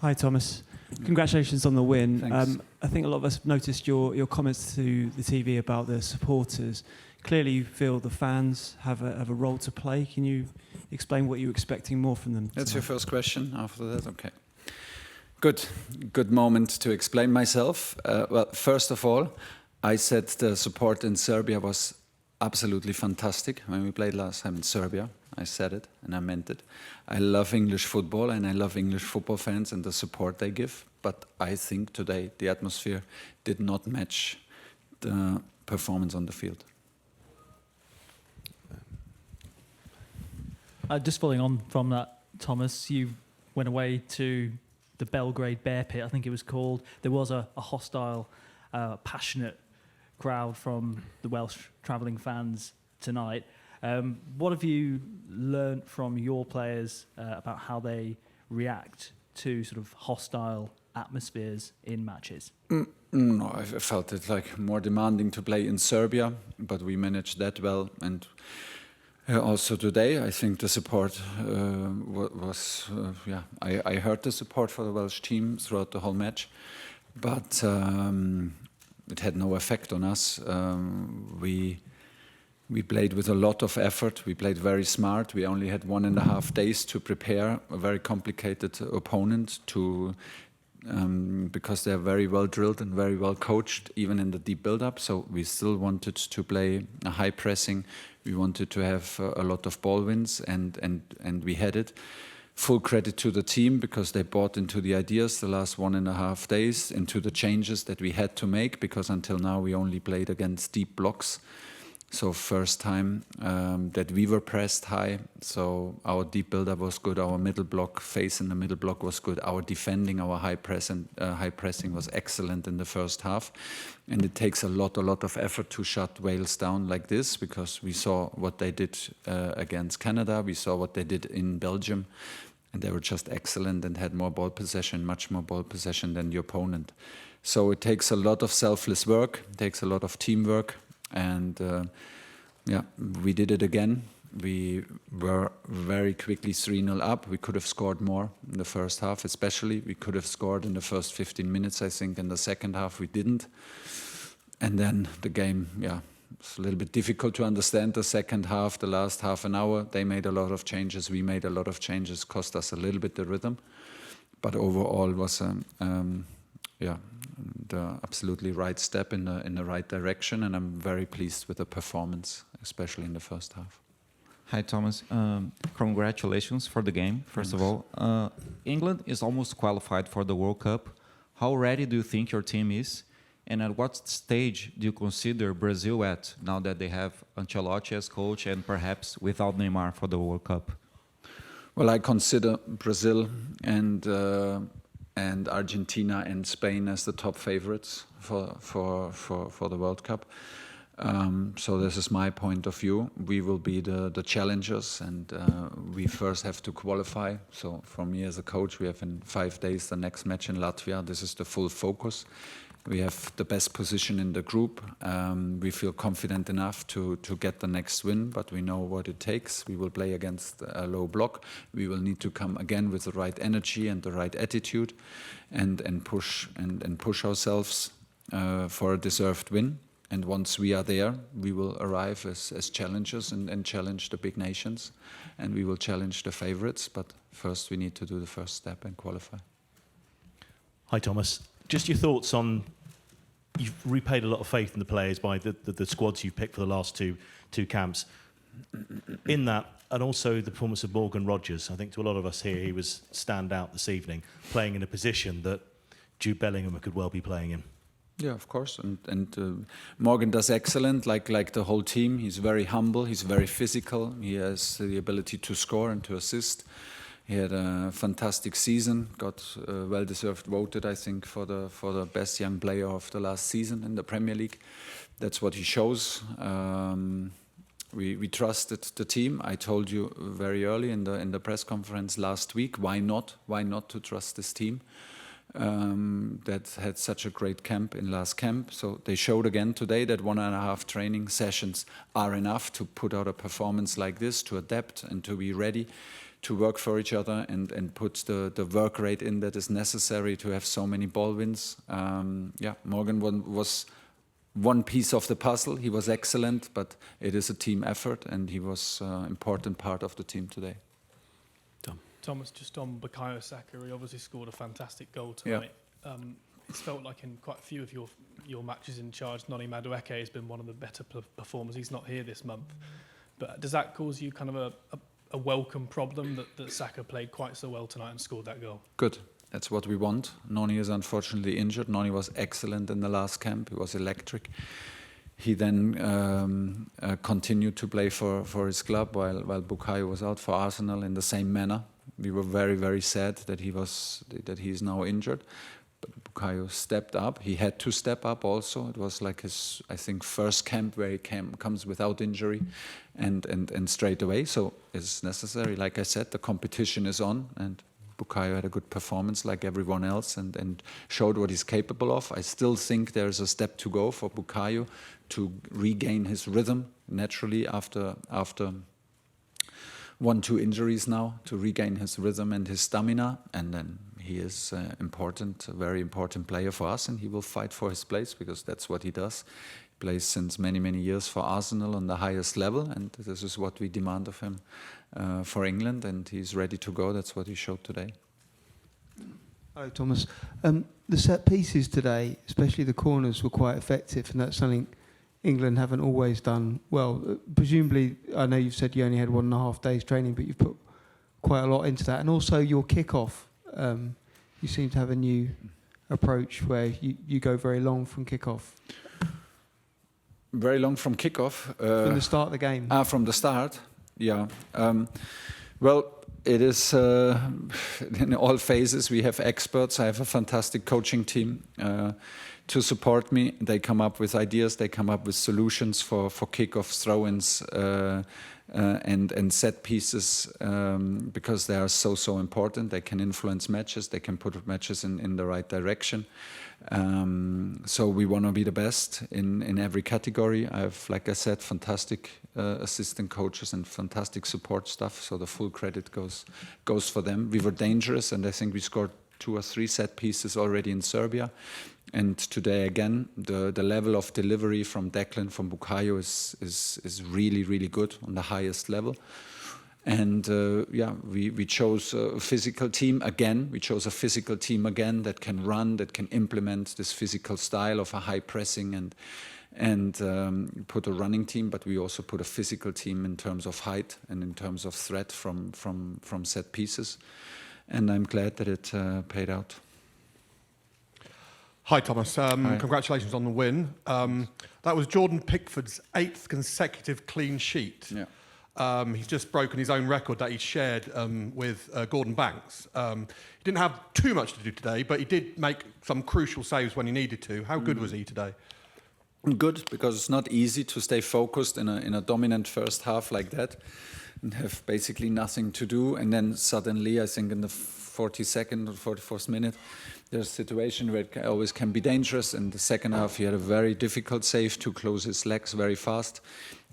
Hi, Thomas. Congratulations on the win. Thanks. I think a lot of us have noticed your comments to the TV about the supporters. Clearly, you feel the fans have a role to play. Can you explain what you're expecting more from them? That's your first question after that? Okay. Good moment to explain myself. Well, first of all, I said the support in Serbia was absolutely fantastic. When we played last time in Serbia, I said it and I meant it. I love English football and I love English football fans and the support they give. But I think today the atmosphere did not match the performance on the field. Just following on from that, Thomas, you went away to the Belgrade Bear Pit, I think it was called. There was a hostile, passionate crowd from the Welsh travelling fans tonight. What have you learnt from your players about how they react to sort of hostile atmospheres in matches? No, I felt it like more demanding to play in Serbia, but we managed that well. And also today, I think the support was, I heard the support for the Welsh team throughout the whole match, but it had no effect on us. We played with a lot of effort. We played very smart. We only had 1.5 days to prepare a very complicated opponent because they're very well drilled and very well coached, even in the deep build-up. So we still wanted to play a high pressing. We wanted to have a lot of ball wins, and we had it. Full credit to the team because they bought into the ideas the last 1.5 days, into the changes that we had to make, because until now we only played against deep blocks. So first time that we were pressed high. So our deep build-up was good. Our middle block, face in the middle block was good. Our defending, our high pressing was excellent in the first half. And it takes a lot of effort to shut Wales down like this, because we saw what they did against Canada. We saw what they did in Belgium. And they were just excellent and had more ball possession, much more ball possession than the opponent. So it takes a lot of selfless work. It takes a lot of teamwork. And we did it again. We were very quickly 3-0 up. We could have scored more in the first half, especially. We could have scored in the first 15 minutes, I think. In the second half, we didn't. And then the game, it's a little bit difficult to understand the second half, the last half an hour. They made a lot of changes. We made a lot of changes, cost us a little bit the rhythm. But overall, it was the absolutely right step in the right direction, and I'm very pleased with the performance, especially in the first half. Hi, Thomas. Congratulations for the game, first of all. England is almost qualified for the World Cup. How ready do you think your team is? And at what stage do you consider Brazil at, now that they have Ancelotti as coach and perhaps without Neymar for the World Cup? Well, I consider Brazil and Argentina and Spain as the top favorites for the World Cup. So this is my point of view. We will be the challengers, and we first have to qualify. So for me as a coach, we have in 5 days the next match in Latvia. This is the full focus. We have the best position in the group. We feel confident enough to get the next win, but we know what it takes. We will play against a low block. We will need to come again with the right energy and the right attitude, and push ourselves for a deserved win. And once we are there, we will arrive as challengers and challenge the big nations, and we will challenge the favorites. But first, we need to do the first step and qualify. Hi, Thomas. Just your thoughts on, you've repaid a lot of faith in the players by the squads you've picked for the last two camps. In that, and also the performance of Morgan Rogers, I think to a lot of us here, he was stand out this evening, playing in a position that Jude Bellingham could well be playing in. Yeah, of course. And Morgan does excellent, like the whole team. He's very humble. He's very physical. He has the ability to score and to assist. He had a fantastic season. Got well-deserved voted, I think, for the best young player of the last season in the Premier League. That's what he shows. We trusted the team. I told you very early in the press conference last week. Why not? Why not to trust this team? That had such a great camp in last camp. So they showed again today that 1.5 training sessions are enough to put out a performance like this, to adapt and to be ready work for each other and put the work rate in that is necessary to have so many ball wins. Morgan was one piece of the puzzle. He was excellent, but it is a team effort, and he was an important part of the team today. Thomas, just on Bukayo Saka, he obviously scored a fantastic goal tonight. It's felt like in quite a few of your matches in charge, Noni Madueke has been one of the better performers. He's not here this month. But does that cause you kind of a welcome problem that Saka played quite so well tonight and scored that goal? Good. That's what we want. Noni is unfortunately injured. Noni was excellent in the last camp. He was electric. He then continued to play for his club while Bukayo was out for Arsenal in the same manner. We were very, very sad that he is now injured. But Bukayo stepped up. He had to step up also. It was like his, I think, first camp where he comes without injury and straight away. So it's necessary. Like I said, the competition is on, and Bukayo had a good performance like everyone else and showed what he's capable of. I still think there's a step to go for Bukayo to regain his rhythm naturally after 1-2 injuries now, to regain his rhythm and his stamina, and then he is a very important player for us, and he will fight for his place because that's what he does. He plays since many years for Arsenal on the highest level, and this is what we demand of him for England, and he's ready to go. That's what he showed today. Hello, Thomas. The set pieces today, especially the corners, were quite effective, and that's something England haven't always done well. Presumably, I know you've said you only had 1.5 days training, but you've put quite a lot into that. And also your kick-off, you seem to have a new approach where you go very long from kick-off. Very long from kick-off? From the start of the game. From the start, yeah. Well, it is in all phases. We have experts. I have a fantastic coaching team to support me. They come up with ideas. They come up with solutions for kickoffs, throw-ins, and set pieces because they are so important. They can influence matches. They can put matches in the right direction. So we want to be the best in every category. I have, like I said, fantastic assistant coaches and fantastic support staff. So the full credit goes for them. We were dangerous, and I think we scored 2 or 3 set pieces already in Serbia. And today again, the level of delivery from Declan, from Bukayo is really good on the highest level. And we chose a physical team again. We chose a physical team again that can run, that can implement this physical style of a high pressing and put a running team. But we also put a physical team in terms of height and in terms of threat from set pieces. And I'm glad that it paid out. Hi, Thomas. Hi. Congratulations on the win. That was Jordan Pickford's 8th consecutive clean sheet. Yeah. He's just broken his own record that he shared with Gordon Banks. He didn't have too much to do today, but he did make some crucial saves when he needed to. How good was he today? Good, because it's not easy to stay focused in a dominant first half like that and have basically nothing to do. And then suddenly, I think in the 42nd or 44th minute, there's a situation where it always can be dangerous. In the second half, he had a very difficult save to close his legs very fast.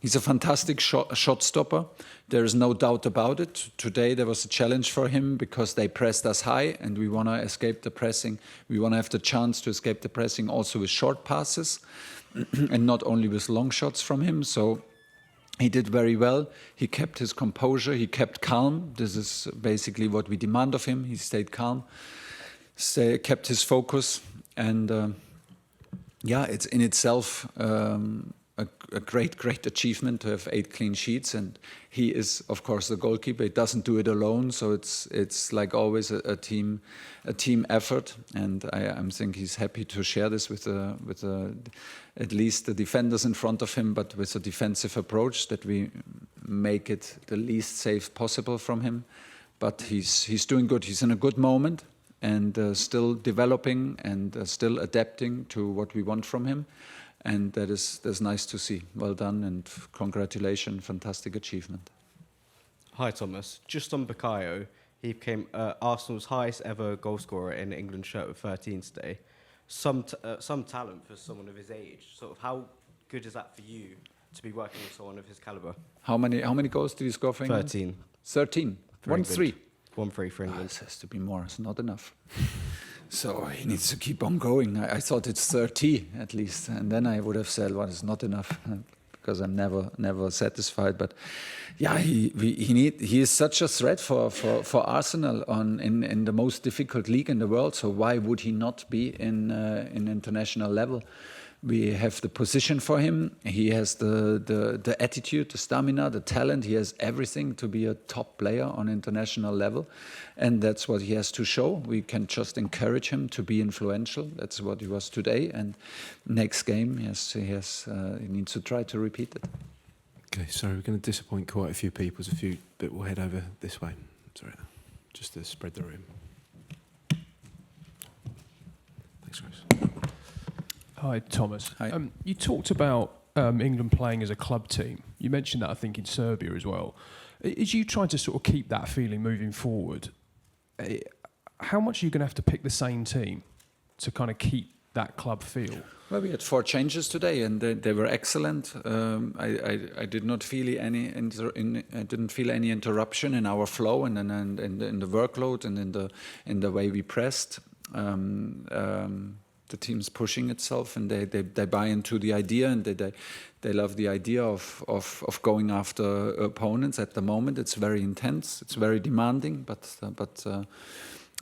He's a fantastic shot stopper. There is no doubt about it. Today there was a challenge for him because they pressed us high and we want to escape the pressing. We want to have the chance to escape the pressing also with short passes and not only with long shots from him. So he did very well. He kept his composure. He kept calm. This is basically what we demand of him. He stayed calm. Kept his focus, and it's in itself a great achievement to have 8 clean sheets. And he is, of course, the goalkeeper. He doesn't do it alone, so it's like always a team effort. And I think he's happy to share this with at least the defenders in front of him, but with a defensive approach that we make it the least safe possible from him. But he's doing good. He's in a good moment. And still developing and still adapting to what we want from him. And that's nice to see. Well done and congratulations, fantastic achievement. Hi, Thomas. Just on Bukayo, he became Arsenal's highest ever goal scorer in an England shirt with 13 today. Some talent for someone of his age. Sort of how good is that for you to be working with someone of his calibre? How many goals did he score for England? 13. 13? 1-3. 1-3 for Ah, England. this has to be more. It's not enough. So he needs to keep on going. I thought it's 30 at least, and then I would have said, "Well, it's not enough," because I'm never satisfied. But yeah, he is such a threat for Arsenal in the most difficult league in the world. So why would he not be in international level? We have the position for him. He has the attitude, the stamina, the talent. He has everything to be a top player on international level. And that's what he has to show. We can just encourage him to be influential. That's what he was today. And next game, he needs to try to repeat it. Okay, sorry, we're going to disappoint quite a few people. There's a few, but we'll head over this way. Sorry, just to spread the room. Thanks, Chris. Hi, Thomas. Hi. You talked about England playing as a club team. You mentioned that, I think, in Serbia as well. As you try to sort of keep that feeling moving forward, how much are you going to have to pick the same team to kind of keep that club feel? Well, we had 4 changes today, and they were excellent. I did not feel any. I didn't feel any interruption in our flow, and in the workload, and in the way we pressed. The team's pushing itself, and they buy into the idea, and they love the idea of going after opponents. At the moment, it's very intense, it's very demanding, but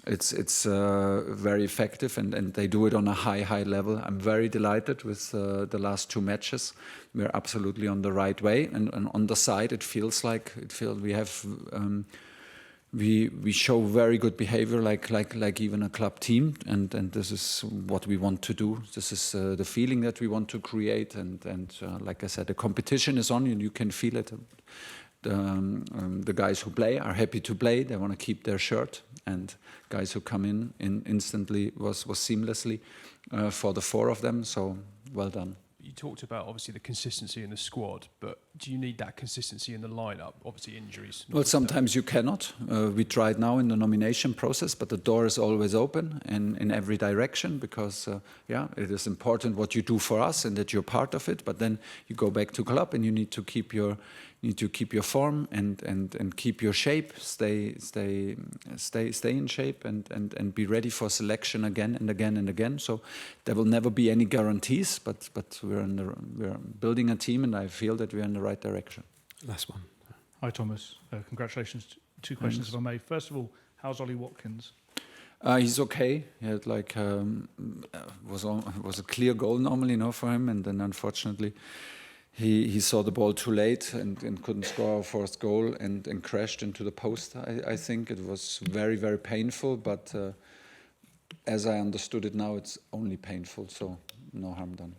it's very effective, and they do it on a high level. I'm very delighted with the last 2 matches. We're absolutely on the right way, and on the side, it feels we have. We show very good behavior, like even a club team, and this is what we want to do. This is the feeling that we want to create, and like I said, the competition is on, and you can feel it. The guys who play are happy to play. They want to keep their shirt, and guys who come in instantly was seamlessly for the 4 of them. So well done. You talked about, obviously, the consistency in the squad, but do you need that consistency in the lineup? Obviously, injuries. Well, sometimes you cannot. We tried now in the nomination process, but the door is always open in every direction, because, it is important what you do for us and that you're part of it. But then you go back to club, and you need to keep your form and keep your shape, stay in shape, and be ready for selection again and again and again. So there will never be any guarantees, but we're building a team, and I feel that we're in the right direction. Last one. Hi, Thomas. Congratulations. 2 questions, if I may. First of all, how's Ollie Watkins? He's okay. He had was a clear goal normally, for him, and then unfortunately he saw the ball too late and couldn't score our 4th goal and crashed into the post. I think it was very, very painful, but as I understood it now, it's only painful, so no harm done.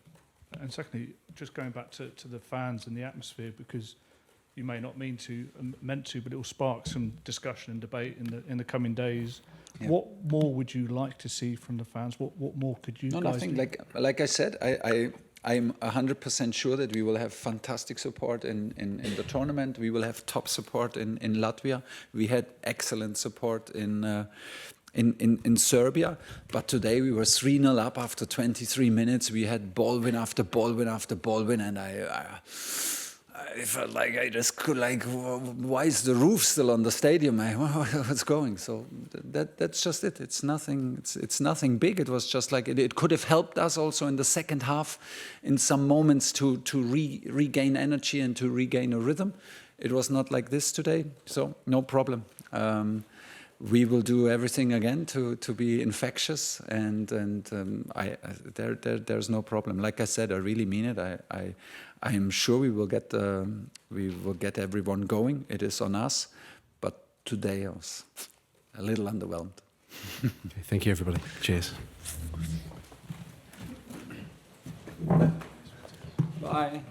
And secondly, just going back to the fans and the atmosphere, because you may not meant to, but it will spark some discussion and debate in the coming days. Yeah. What more would you like to see from the fans? What more could you guys nothing. do? Like I said, I'm 100% sure that we will have fantastic support in the tournament. We will have top support in Latvia. We had excellent support in Serbia, but today we were 3-0 up after 23 minutes. We had ball win after ball win after ball win, and I felt like I just could, why is the roof still on the stadium? What's going? So that's just it. It's nothing. It's nothing big. It was just like it could have helped us also in the second half, in some moments to regain energy and to regain a rhythm. It was not like this today, so no problem. We will do everything again to be infectious, and there's no problem. Like I said, I really mean it. I am sure we will get everyone going. It is on us, but today I was a little underwhelmed. Okay, thank you, everybody. Cheers. Bye.